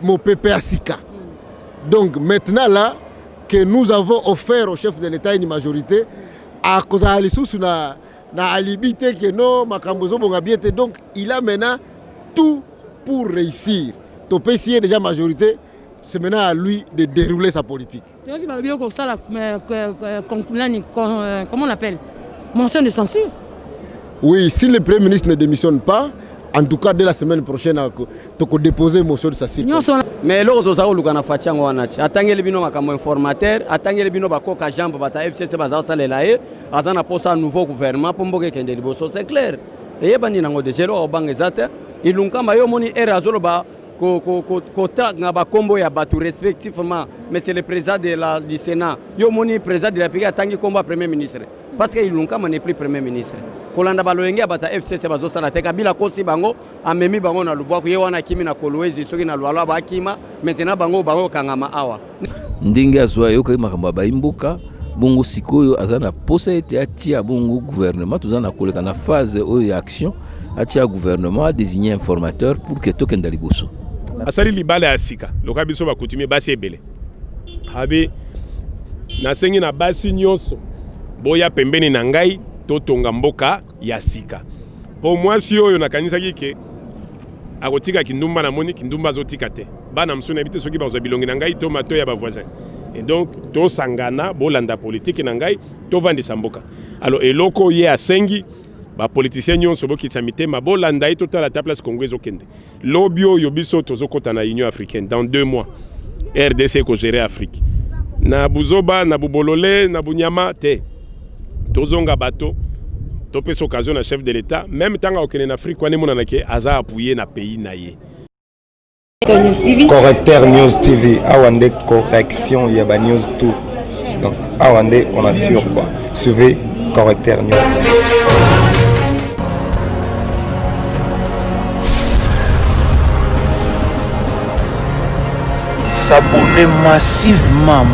mon PPA Sika. Donc maintenant là, que nous avons offert au chef de l'État une majorité, à cause de la alibité que non, donc il a maintenant tout pour réussir. Ton PC est déjà majorité, c'est maintenant à lui de dérouler sa politique. Comment on l'appelle? Motion de censure. Oui, si le Premier ministre ne démissionne pas, en tout cas dès la semaine prochaine, tu peux déposer une motion de censure. Mais l'autre, tu as dit que tu as dit que tu as informateur, tu as dit que tu as jambe, FCC, tu as un nouveau gouvernement pour que c'est clair. Et il y a des gens qui ont ils ont respectivement, mais c'est le président du Sénat, le président de la République a combat premier ministre. Parce qu'ils n'ont pas plus premier ministre. Quand on a FCC, Kabila kosi bango, amemi bango na lubwa kuyewana kimi na kolwezi soki na lwala bakima, maintenant bango kangama awa. Ndinga zwa yoka makamba baimbuka, bongo sikoyo azana posa ete atia bongo gouvernement, tuzana koleka na phase oyo action, atia gouvernement désigner informateur pour que token daliboso. Asali libala ya sika, loka biso ba coutumier basi ebele. Habe na sengi na basi nyonso. Boya pembeni na ngai to tonga mboka ya sika. Po mwasi oyo nakanisaki ke akotika kindumba na moni kindumba zotika te. Bana msuna ebite soki bazo bilongi na ngai to mato ya ba voisin. Et donc to sangana bolanda politique na ngai to vandisa mboka. Alors eloko ye asengi ba politicien nyonso bokitsa mitema bolanda ito tala ta place Congo ezokende. Lobio yo biso tozokota na Union africaine dans 2 mois. RDC ko gérer Afrique. Na buzoba na bubolole na bunyama te. Tozonga bateau, topes occasion à chef de l'État, même tant qu'en Afrique, on est aza appuyé na pays naïe. Correcteur News TV, awande correction, il y a news tout. Donc awande on assure quoi. Suivez Correcteur News TV. S'abonner massivement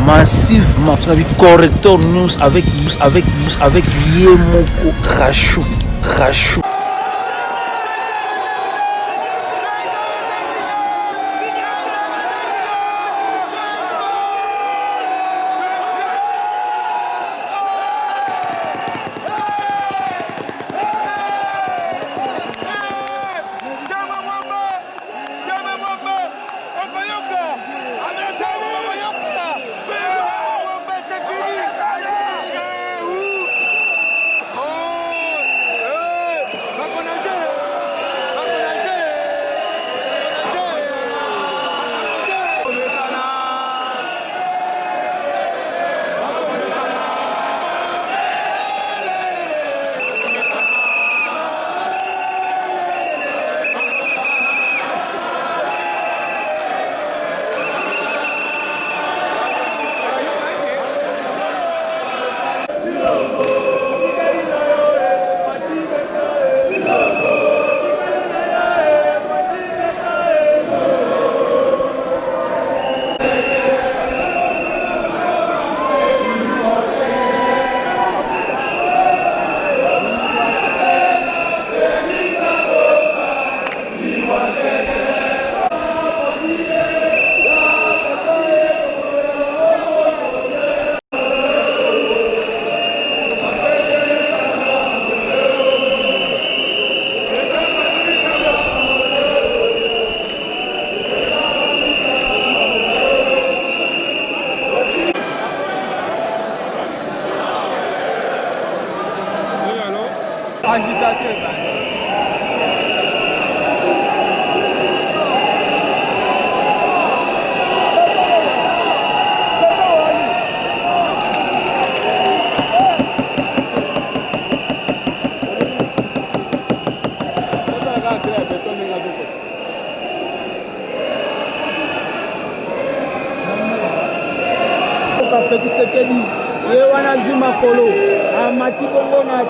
sur la Correcteur News avec Yemoko Rachou.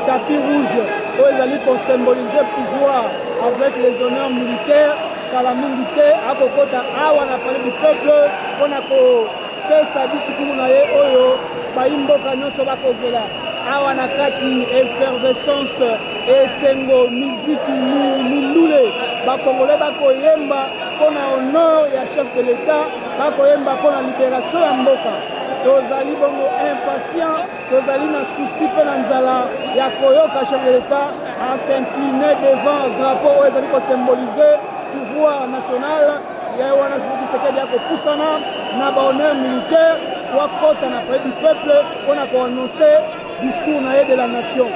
Tapis rouge, où ils allaient pour symboliser le pouvoir avec les honneurs militaires, car la militaire a kokota awa na parler du peuple, on a fait sa discipline oyo, baimboka nyonso bakozela awa na kati effervescence et sengo musique mulule bakongole bakoyemba pour l'honneur et chef de l'État, pour la libération de Mboka. Tozali bongo impatient, tozali na souci pe na nzala ya koyoka chef de l'État à s'incliner devant le drapeau où ezali ko symboliser pouvoir national ya wana Tshisekedi ya kopusana na honneur militaire pour kota na près du peuple pour annoncer discours de la nation.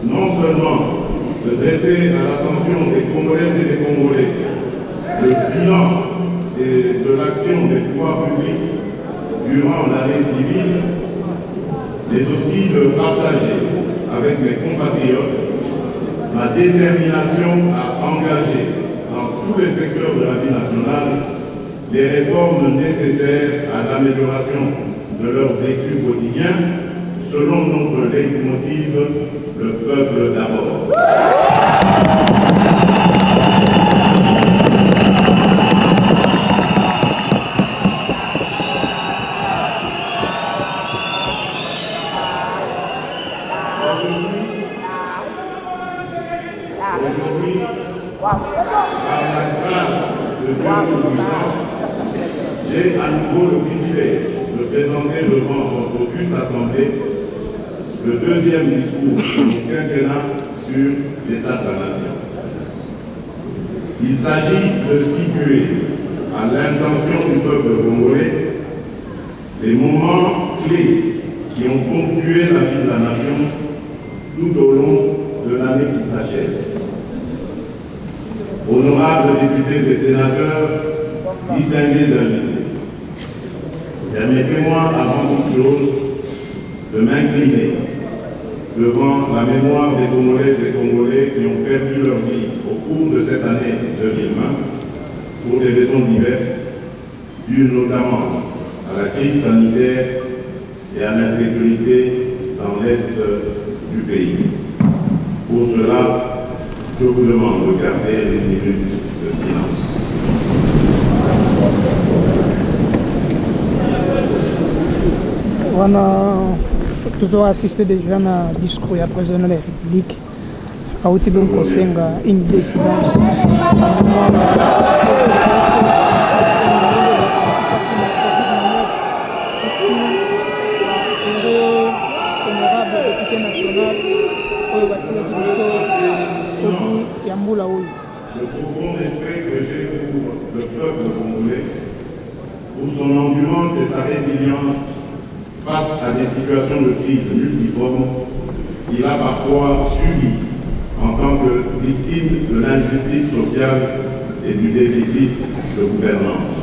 Non seulement de dresser à l'attention des Congolaises et des Congolais le bilan de l'action des pouvoirs publics durant l'année civile, mais aussi de partager avec mes compatriotes ma détermination à engager dans tous les secteurs de la vie nationale les réformes nécessaires à l'amélioration de leur vécu quotidien selon notre leitmotiv, le peuple d'abord. Aujourd'hui, par la grâce de Dieu Tout-Puissant, j'ai à nouveau le privilège de présenter devant votre auguste assemblée le deuxième discours du quinquennat sur l'état de la nation. Il s'agit de situer à l'intention du peuple congolais les moments clés qui ont ponctué la vie de la nation tout au long de l'année qui s'achève. Honorables députés et sénateurs, distingués d'invités, permettez-moi avant toute chose de m'incliner devant la mémoire des Congolaises et Congolais qui ont perdu leur vie au cours de cette année 2020 pour des raisons diverses, dues notamment à la crise sanitaire et à l'insécurité dans l'est du pays. Pour cela, je vous demande de garder les minutes de silence. Nous avons assisté déjà à un discours du président de la République. À Outibon Kosenga, une décidence. Honorable député national, le profond respect que j'ai pour le peuple congolais, pour son endurance et sa résilience face à des situations de crise multiformes qu'il a parfois subies en tant que victime de l'injustice sociale et du déficit de gouvernance.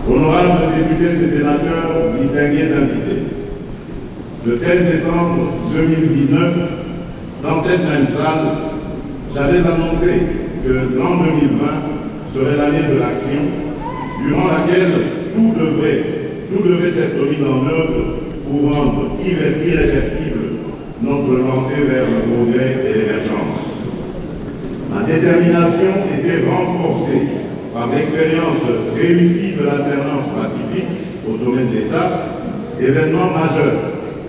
Honorables députés et sénateurs, distingués invités, le 13 décembre 2019, dans cette même salle, j'avais annoncé que l'an 2020 serait l'année de l'action, durant laquelle tout devrait être mis en œuvre pour rendre irréversible notre lancée vers le progrès et l'émergence. Ma détermination était renforcée par l'expérience réussie de l'alternance pacifique au sommet de l'État, événement majeur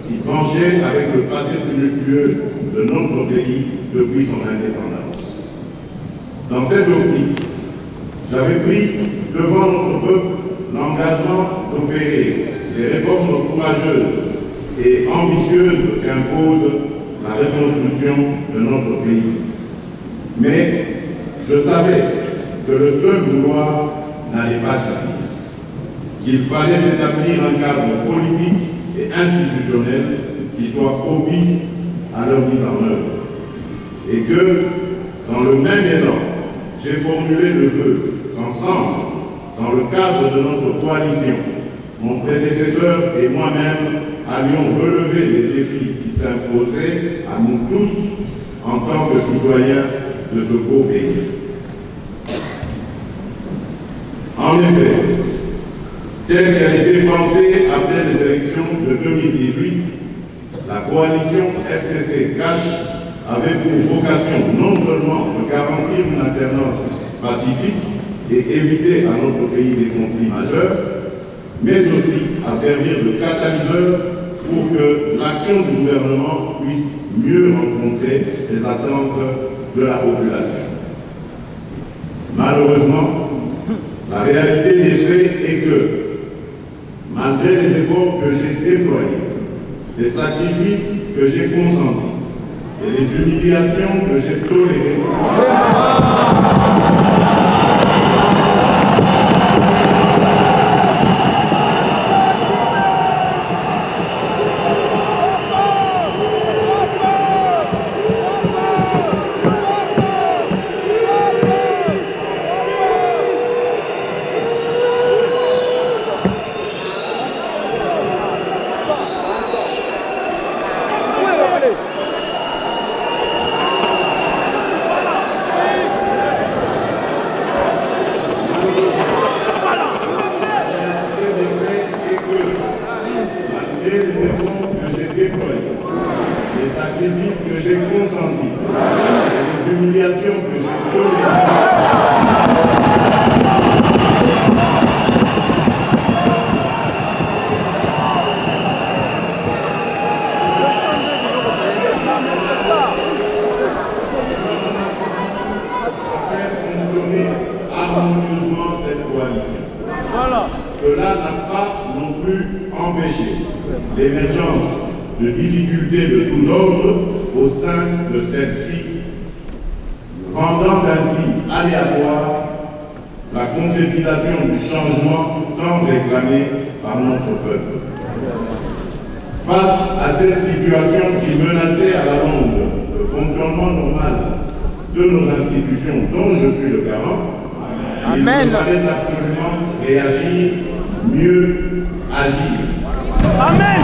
qui tranchait avec le passé tumultueux de notre pays depuis son indépendance. Dans cette optique, j'avais pris devant notre peuple l'engagement d'opérer les réformes courageuses et ambitieuses qu'impose la reconstruction de notre pays. Mais je savais que le seul vouloir n'allait pas suffire, qu'il fallait établir un cadre politique et institutionnel qui soit propice à leur mise en œuvre. Et que, dans le même élan, j'ai formulé le vœu qu'ensemble, dans le cadre de notre coalition, mon prédécesseur et moi-même allions relever les défis qui s'imposeraient à nous tous en tant que citoyens de ce beau pays. En effet, tel qu'elle a été pensée après les élections de 2018, la coalition FCC 4 avait pour vocation non seulement de garantir une alternance pacifique et éviter à notre pays des conflits majeurs, mais aussi à servir de catalyseur pour que l'action du gouvernement puisse mieux rencontrer les attentes de la population. Malheureusement, la réalité des faits est que, malgré les efforts que j'ai déployés, les sacrifices que j'ai consentis et les humiliations que j'ai tolérées, cela n'a pas non plus empêché l'émergence de difficultés de tous ordres au sein de celle-ci, rendant ainsi aléatoire la concrétisation du changement tant réclamé par notre peuple. Face à cette situation qui menaçait à la longue le fonctionnement normal de nos institutions dont je suis le garant, il nous fallait absolument réagir, mieux agir. Amen.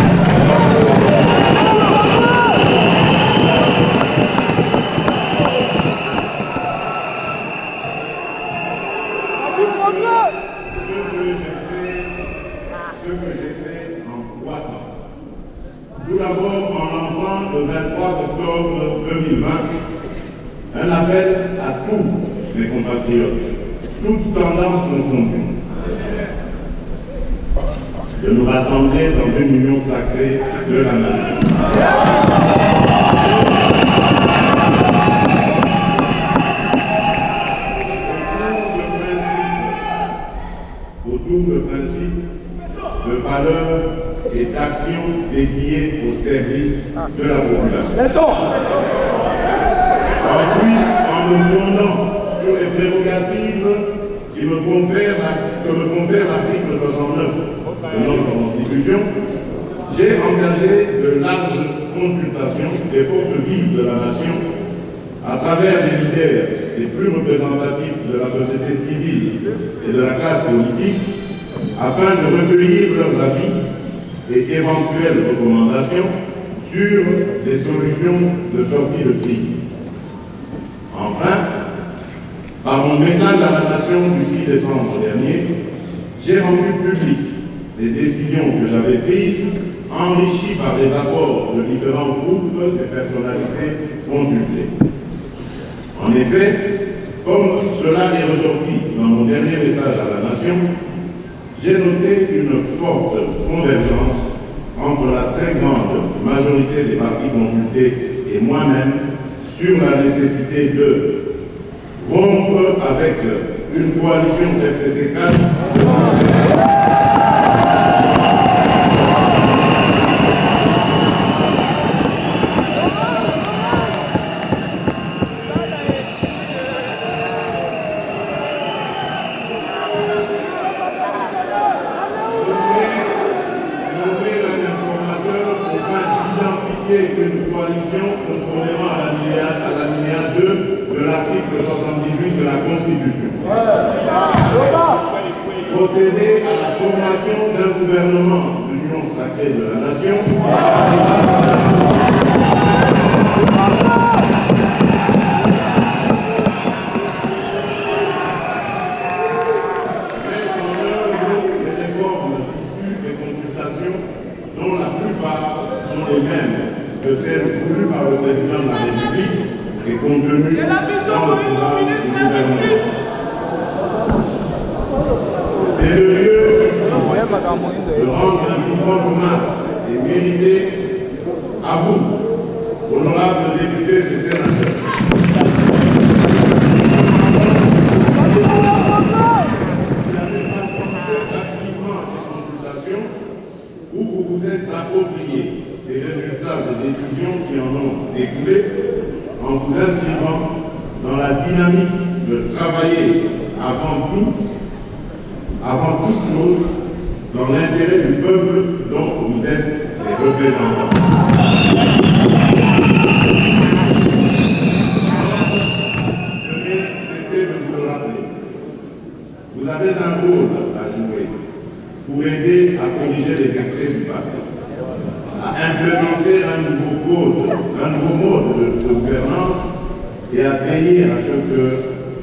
Ce que j'ai fait en 3 ans. Tout d'abord en lançant le 23 octobre 2020 un appel à tous mes compatriotes, toutes tendances confondues, de nous rassembler dans une union sacrée de la nation. Autour de principes, de valeurs et d'actions dédiées au service de la population. Ensuite, en me fondant sur les prérogatives que me confère l'article 69 de notre Constitution, j'ai engagé de larges consultations des forces vives de la nation à travers les leaders les plus représentatifs de la société civile et de la classe politique afin de recueillir leurs avis et éventuelles recommandations sur des solutions de sortie de crise. Enfin, par mon message à la nation du 6 décembre dernier, j'ai rendu public les décisions que j'avais prises, enrichies par des rapports de différents groupes et personnalités consultées. En effet, comme cela est ressorti dans mon dernier message à la nation, j'ai noté une forte convergence entre la très grande majorité des partis consultés et moi-même sur la nécessité de rompre avec une coalition FCC 4 une coalition conformément à l'alinéa 2 de l'article 78 de la Constitution. Procéder à la formation d'un gouvernement d'union sacrée de la nation. Mettre en œuvre les réformes issues des consultations dont la plupart sont les mêmes que celles voulues par le président de la République et contenues dans le programme du gouvernement. C'est le lieu de rendre un plus grand hommage et mérité à vous, honorables députés et sénateurs. Vous avez participé activement à ces consultations où vous vous êtes appropriés les résultats des décisions qui en ont découlé en vous inscrivant dans la dynamique de travailler avant toute chose, dans l'intérêt du peuple dont vous êtes les représentants. Je vais cesser de vous le rappeler. Vous avez un rôle à jouer pour aider à corriger les excès du passé, à implémenter un nouveau mode de gouvernance et à veiller à ce que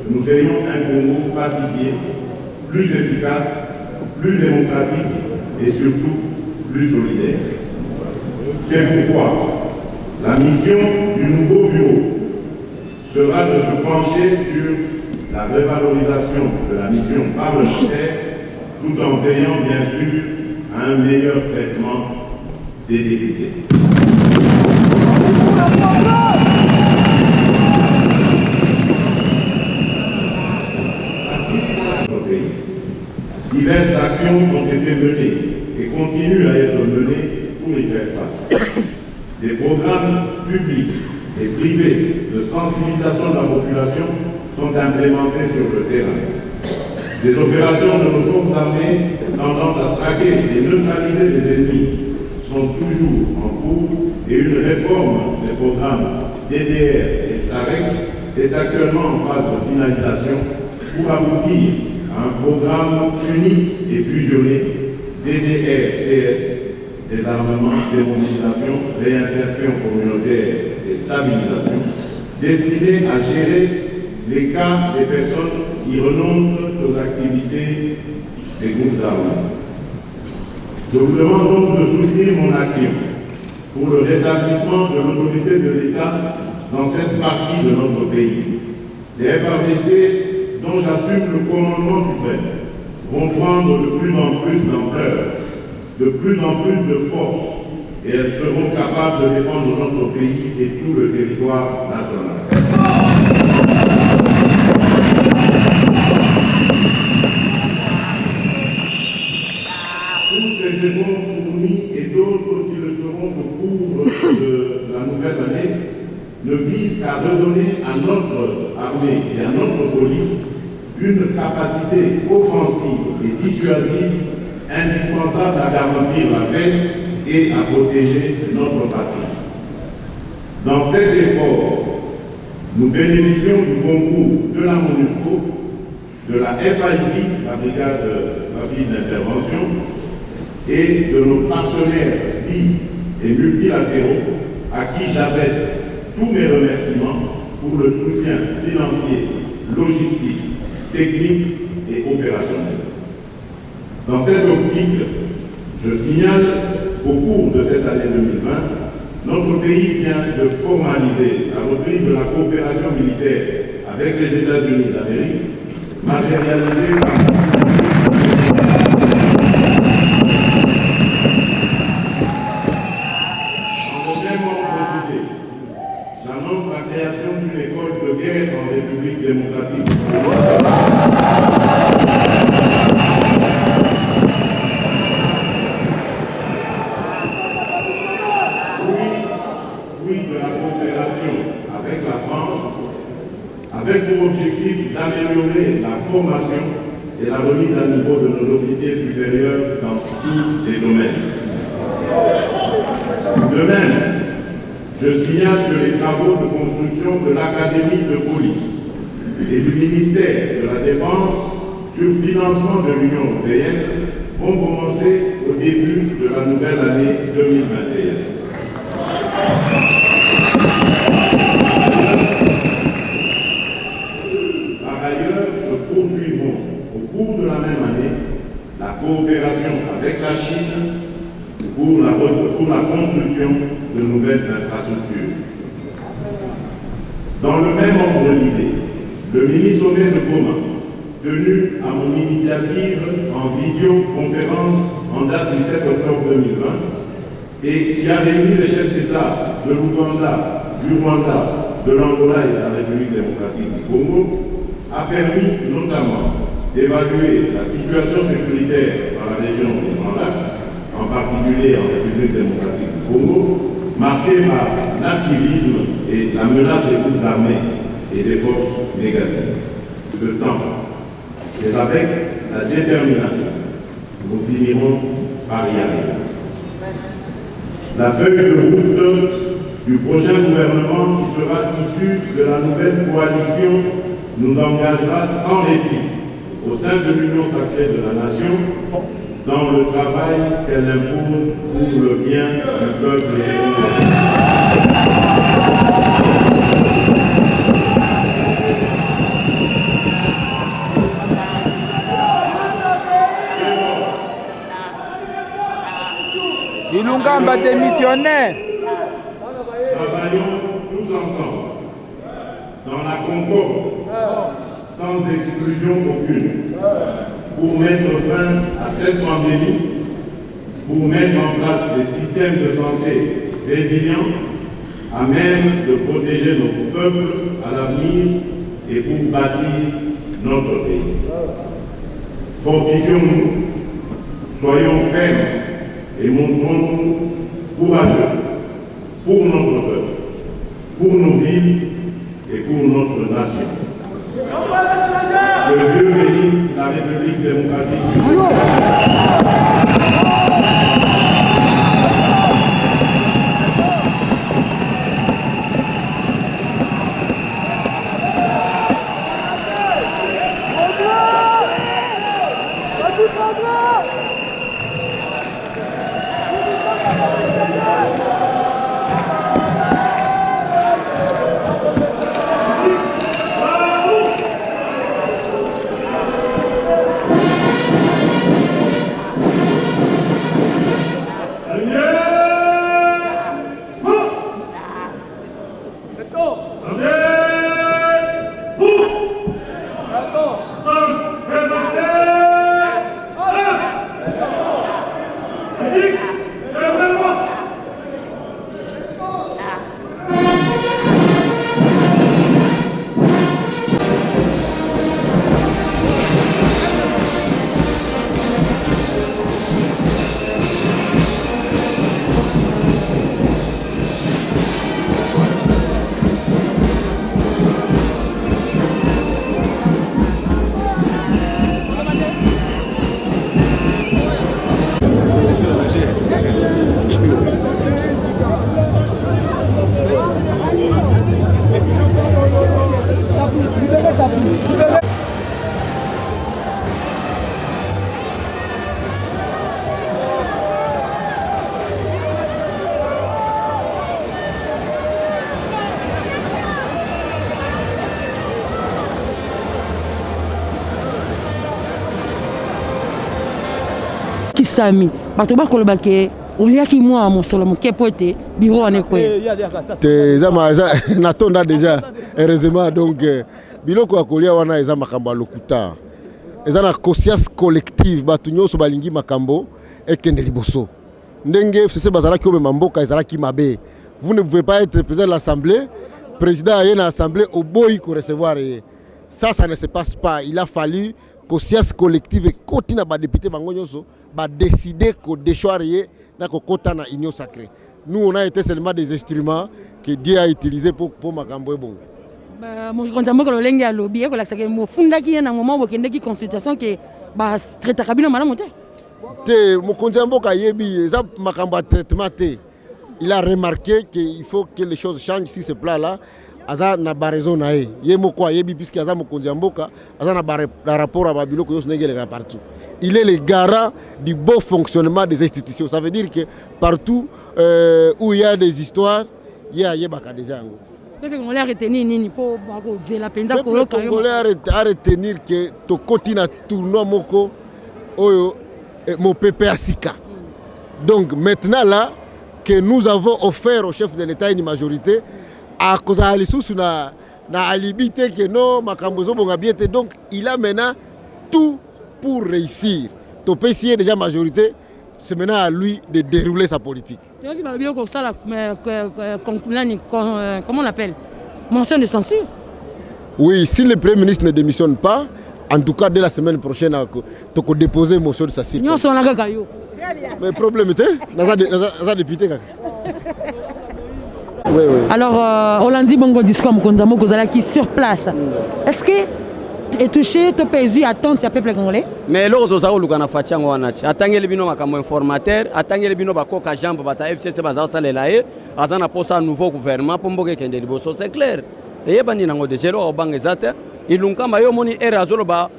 nous ayons un Congo pacifié, plus efficace, plus démocratique et surtout plus solidaire. C'est pourquoi la mission du nouveau bureau sera de se pencher sur la révalorisation de la mission parlementaire tout en veillant bien sûr à un meilleur traitement des députés. Diverses actions ont été menées et continuent à être menées pour y faire face. Des programmes publics et privés de sensibilisation de la population sont implémentés sur le terrain. Des opérations de nos forces armées tendant à traquer et neutraliser les ennemis sont toujours en cours et une réforme des programmes DDR et STAREC est actuellement en phase de finalisation pour aboutir à un programme unique et fusionné DDR-CS, désarmement, démobilisation, réinsertion communautaire et stabilisation, destiné à gérer les cas des personnes qui renoncent aux activités des groupes armés. Je vous demande donc de soutenir mon action pour le rétablissement de l'autorité de l'État dans cette partie de notre pays. Les FARDC, dont j'assume le commandement suprême, vont prendre de plus en plus d'ampleur, de plus en plus de force, et elles seront capables de défendre notre pays et tout le territoire national. Tous ces éléments fournis et d'autres qui le seront au cours de la nouvelle année ne visent qu'à redonner à notre armée et à notre police une capacité offensive et dissuasive indispensable à garantir la paix et à protéger notre patrie. Dans cet effort, nous bénéficions du concours de la MONUSCO, de la FIB, la brigade rapide d'intervention, et de nos partenaires bi- et multilatéraux à qui j'adresse tous mes remerciements pour le soutien financier, logistique, technique et opérationnel. Dans cette optique, je signale qu'au cours de cette année 2020, notre pays vient de formaliser la reprise de la coopération militaire avec les États-Unis d'Amérique, matérialisée par j'annonce la création d'une école de guerre en République démocratique. Oui, de la coopération avec la France, avec pour objectif d'améliorer la formation et la remise à niveau de nos officiers supérieurs dans tous les domaines. De même, je signale que les travaux de construction de l'Académie de police et du ministère de la Défense sur financement de l'Union européenne vont commencer au début de la nouvelle année 2021. Par ailleurs, nous poursuivrons au cours de la même année la coopération avec la Chine pour la construction de nouvelles infrastructures. Dans le même ordre d'idée, le mini-sommet de Goma, tenu à mon initiative en visioconférence en date du 7 octobre 2020, et qui a réuni les chefs d'État de l'Ouganda, du Rwanda, de l'Angola et de la République démocratique du Congo, a permis notamment d'évaluer la situation sécuritaire dans la région des Grands Lacs, en particulier en République démocratique du Congo, marquée par l'activisme et la menace des groupes armés et des forces négatives. Le temps, et avec la détermination, nous finirons par y arriver. La feuille de route du prochain gouvernement qui sera issu de la nouvelle coalition nous engagera sans répit au sein de l'Union sacrée de la nation dans le travail qu'elle impose pour le bien du peuple Ilungamba t'es missionnaire. Travaillons tous ensemble dans la concorde, sans exclusion aucune, pour mettre fin à cette pandémie, pour mettre en place des systèmes de santé résilients, à même de protéger nos peuples à l'avenir et pour bâtir notre pays. Fortifions-nous, soyons fermes et montrons-nous courageux pour notre peuple, pour nos villes et pour notre nation. Que Dieu bénisse la République démocratique du Congo. Kisami, bato bakoloba ke oliaki mwa mosolo moke po ete biro wana ekoya. Natonda déjà heureusement biloko ya kolia wana eza makambo ya lokuta eza na conscience collective bato nyonso balingi makambo ekende liboso ndenge FCC bazalaki omema mboka ezalaki mabe. Vous ne pouvez pas être président de l'Assemblée, président à une assemblée au boy pour recevoir. Ça ne se passe pas. Il a fallu conscience collective et continue à député Bangonyoso va décider qu'on déchoire na kokota na union sacrée. Nous on a été seulement des instruments que Dieu a utilisés pour makambo bon. Mon konzambo ko lolenge ya lobby ko laksa ke mo funda ki na moment bo kende ki consultation ke ba traiter kabino malamu te. Te mo konzambo ka yebi eza makambo traitement te. Il a remarqué qu'il faut que les choses changent sur ce plan-là. Aza na raison na ye. Yemo kwa yebi puisque aza mokonzi mboka, aza na rapport à Babiloko yos nengele partout. Il est le garant du bon fonctionnement des institutions. Ça veut dire que partout où il y a des histoires, il y a yebaka déjà ngo. Peuple congolais a retenir nini po bako zela penza ko Le congolais a retenir que to continue tournoi moko oyo mon pépé asika. Donc maintenant là que nous avons offert au chef de l'État une majorité à cause de l'issue na alibité que non makambozo bongabiete, donc il a maintenant tout pour réussir. Topé si déjà majorité, c'est maintenant à lui de dérouler sa politique. Comment on l'appelle? Motion de censure. Oui, si le Premier ministre ne démissionne pas, en tout cas dès la semaine prochaine, tu peux déposer une motion de censure. Mais le problème est député. Oui. Alors, Hollandi Bongo discours Mokonzamo Kozalaki sur place. Est-ce que est touché to pays attente ya peuple congolais? Mais l'autre aux aou lukana fachango wanachi. Atangele bino makambo informateur, atangele bino bakoka jambo bata FCC baza salela e, azana posa nouveau gouvernement pomboke kende liboso, c'est clair. Et bani nango de zéro obange zate, ilunkamba yo moni era zolo ba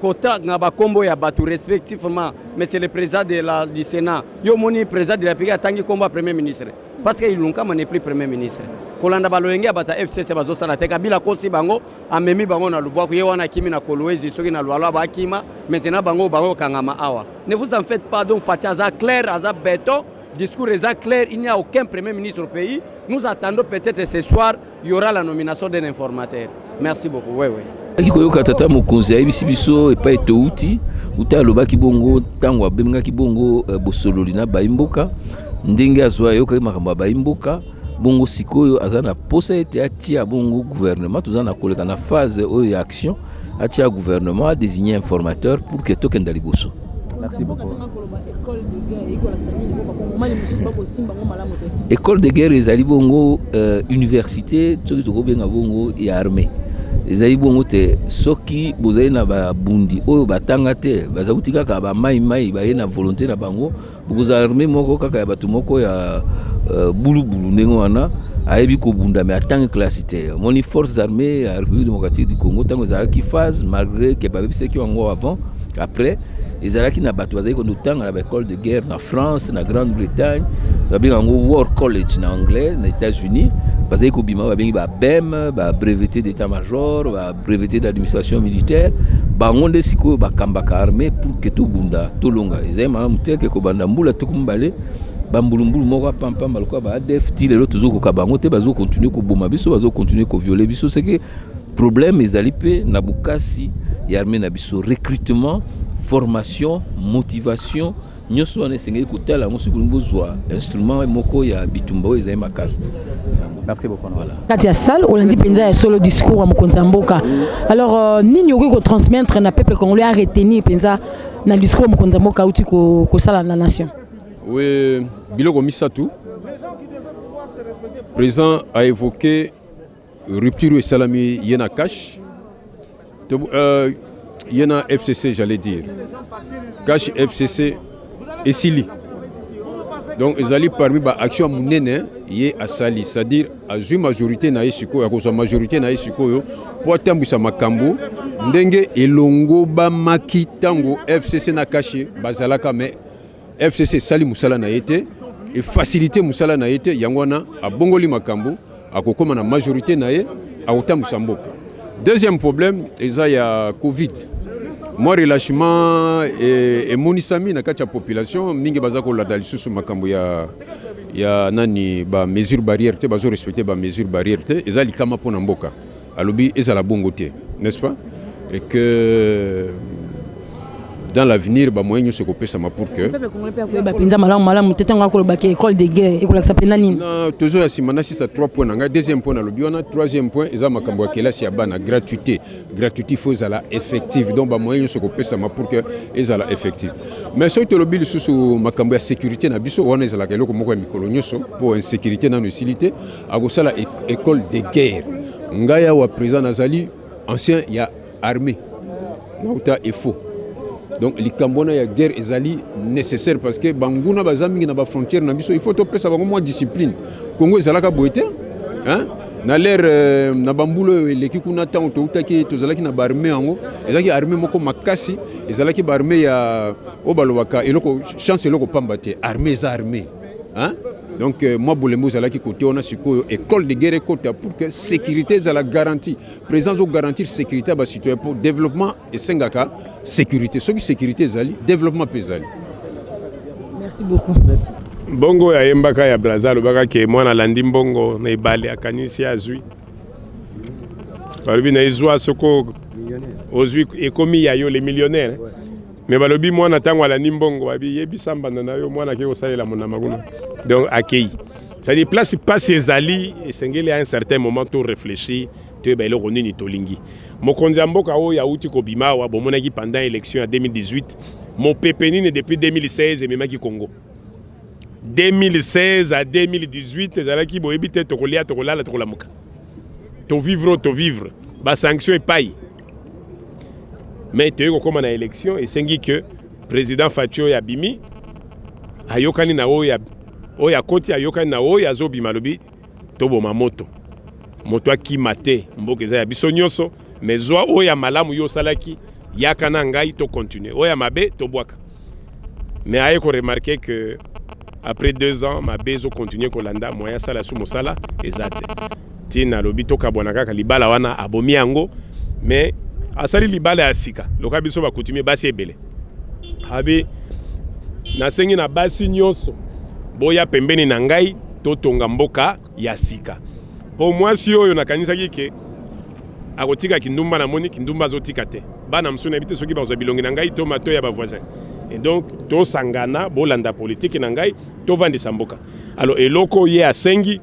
kota ngaba kombo ya batu respectivement, mais c'est le président du Sénat. Yo moni président de la République atangi kombo premier ministre. Parce que Ilunkama n'est plus premier ministre. Kolanda baloenge bata FCC bazo sala te kabila kosi bango amemi bango na lubwa kuye wana kimi na kolwezi soki na lwala ba kima maintenant bango kangama awa. Ne vous en faites pas, donc Fatiaza clair aza béton, discours est clair, il n'y a aucun premier ministre au pays. Nous attendons peut-être ce soir il y aura la nomination d'un informateur. Merci beaucoup. Oui. tata mokonzi ayebisi biso epai etouti uta alobaki bongo ntango abengaki bongo bosololi na baimboka ndenge azwa yoka makambo baimboka bongo sikoyo aza na posa ete atia bongo gouvernement toza na koleka na phase oyo ya action atia gouvernement a désigner informateur pour que tokenda liboso. Merci beaucoup. École de guerre ezali bongo université soki tokobenga bongo ya armée ezali bongo te soki bozali na babundi oyo batanga te bazauti kaka bamai baye na volonté na bango bokozala armée moko kaka ya bato moko ya bulubulu ndenge wana ayebi kobunda me atangi classe te moni forces armées ya République démocratique du Congo ntango ezalaki phase malgré ke babebisaki yango avant après ezalaki na bato bazali kondotanga na baécole de guerre na France na Grande-Bretagne babengi yango War College na anglais na États-Unis bazali kobima babengi ba BEM ba breveté d'état-major ba breveté d'administration militaire bango nde sikoyo bakambaka armée pour que tobunda tolonga ezali malamu te ke kobanda mbula tokombale bambulumbulu moko pampamba lokola ba ADF ti lelo tozokoka bango te bazokontinue koboma biso bazokontinue kovioler biso c'est que problème ezali mpe na bokasi ya armée na biso recrutement formation motivation nyonso wana esengeli kotala yango soki olingi bozwa instrument moko ya bitumba oyo ezali makasi. Merci beaucoup. Voilà. Katia Sal, Hollandi Penza est solo discours à Mokonzi Mboka. Alors, nini okoki ko transmettre na peuple congolais à retenir Penza na discours à Mokonzi Mboka uti ko sala na nation? Oui, biloko misatu. Le président a évoqué rupture et salami yena cash. Yena FCC, j'allais dire. Cash FCC et Sili. Donc, ils allaient parmi les actions mounene yé à Sali, c'est-à-dire à une majorité na isiko, à cause de majorité na isiko, pour atteindre sa makambo, ndenge elongo ba makitango FCC na caché, bazalaka mais FCC Sali musala na été et faciliter musala na été yangwana a bongoli makambo, à kokoma na majorité na yé, à otam musamboka. Deuxième problème, il y a Covid. Moi, relâchement et monisami na kati ya population mingi bazako la dalisusu makambo ya nani ba mesure barrière te bazo respecter ba mesure barrière te ezali kama pona mboka alobi ezala bongo te, n'est-ce pas? Et que dans l'avenir ba moyen nyonso kopesama pour que penza malamu tetango ko baki école de guerre école s'appelle nani non toujours ya simana si ça 3 points nga deuxième point na lobi wana troisième point eza makambo ya kelasi ya bana gratuité faut ezala effective donc ba moyen nyonso kopesama pour que ezala effective mais soki tolobi lisusu makambo ya sécurité na biso wana ezalaka eloko moko ya mikolo nyonso pour insécurité nano esilite akosala école de guerre ngai awa président nazali ancien ya armée nauta efo donc les Cambona ya guerre ezali nécessaire parce que banguna bazami na ba frontière na biso il faut topesa bango moins discipline Congo ezalaka boité hein na l'air na bambulo leki kuna tant to utaki tozalaki na barmée yango ezalaki armée moko makasi ezalaki barmée ya obalobaka eloko chance eloko pambate armée za armée hein donc moi Bolembo zalaki côté on a siko école de guerre côté pour que sécurité za la garantie présence au garantir sécurité ba citoyen pour développement et sengaka sécurité soki sécurité zali développement pesali. Merci beaucoup. Bongo ya yembaka ya Brazil baka ke mwana landi mbongo na ibale akanisi azui balobi na izwa soko ozui ekomi ya yo les millionnaires mais balobi mwana tango alandi mbongo babi yebi sambanda na yo mwana ke kosalela mona maguna donc accueilli ça dit place passe ezali esengeli à un certain moment tout réfléchir te ba eloko nini tolingi mokonzi mboka o ya uti ko bimawa bomonaki pendant élection en 2018 mon pépénine depuis 2016 et memaki Congo 2016 à 2018 ezalaki boyebi te tokolia tokolala tokolamuka to vivre ba sanction et paye mais tu es comme na élection et sengi que président Fatio ya bimi ayokani na oya koti ayokani na oya zobi malobi toboma moto aki mate mboka za ya biso nyonso mais zwa oya malamu yo salaki yakana ngai to continuer oya mabe to bwaka mais aye ko remarquer que après 2 ans mabe zo continuer ko landa moya sala su mosala ezate tina lobi to kabona kaka libala wana abomi yango mais asali libala ya sika loka biso ba coutumier basi ebele abi na sengi na basi nyonso boya pembeni na ngai to tonga mboka ya sika po mwasi oyo nakanisaki ke akotika kindumba na moni kindumba zotika te bana msuna ebite soki bazo bilongi na ngai to mato ya ba voisin et donc to sangana bolanda politique na ngai to vandisa mboka alors eloko ye asengi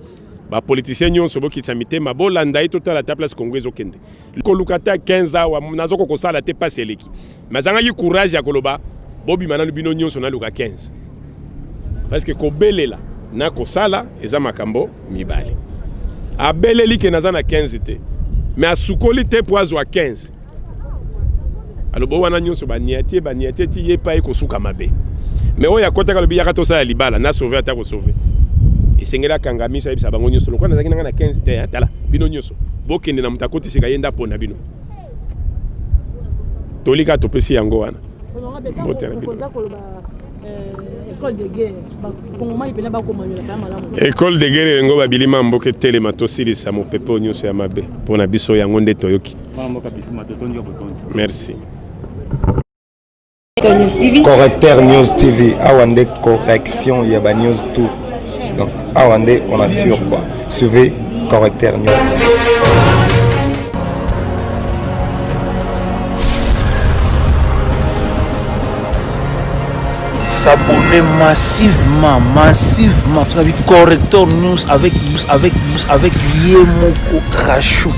ba politicien nyonso bokitsa mitema bolanda ito tala ta place Congo ezokende ko lukata 15 awa nazoko ko sala te passe eleki mazanga yi courage ya koloba bobi mananu bino nyonso na luka 15 parce que ko belela na ko sala eza makambo mibali abeleli ke nazana 15 te mais asukoli te poazo a 15 alors bo wana nyonso ba niatie ti ye pa ko suka mabe mais oya kota ka lobi yaka to sala libala na sauver ata ko sauver esengela kangamisa ebisa bango nyonso lokwa nazaki nanga na 15 te tala bino nyonso bokende na mutakoti sika yenda pona bino tolika topesi yango wana école de guerre ngo babilima mboke telema tosilisa mopepe nyonso ya mabe pona biso yango nde toyoki merci. Correcteur News TV awande correction ya ba news tout donc awande on assure quoi suivez Correcteur News TV. S'abonner massivement Correcteur News avec Yemoko Rachou.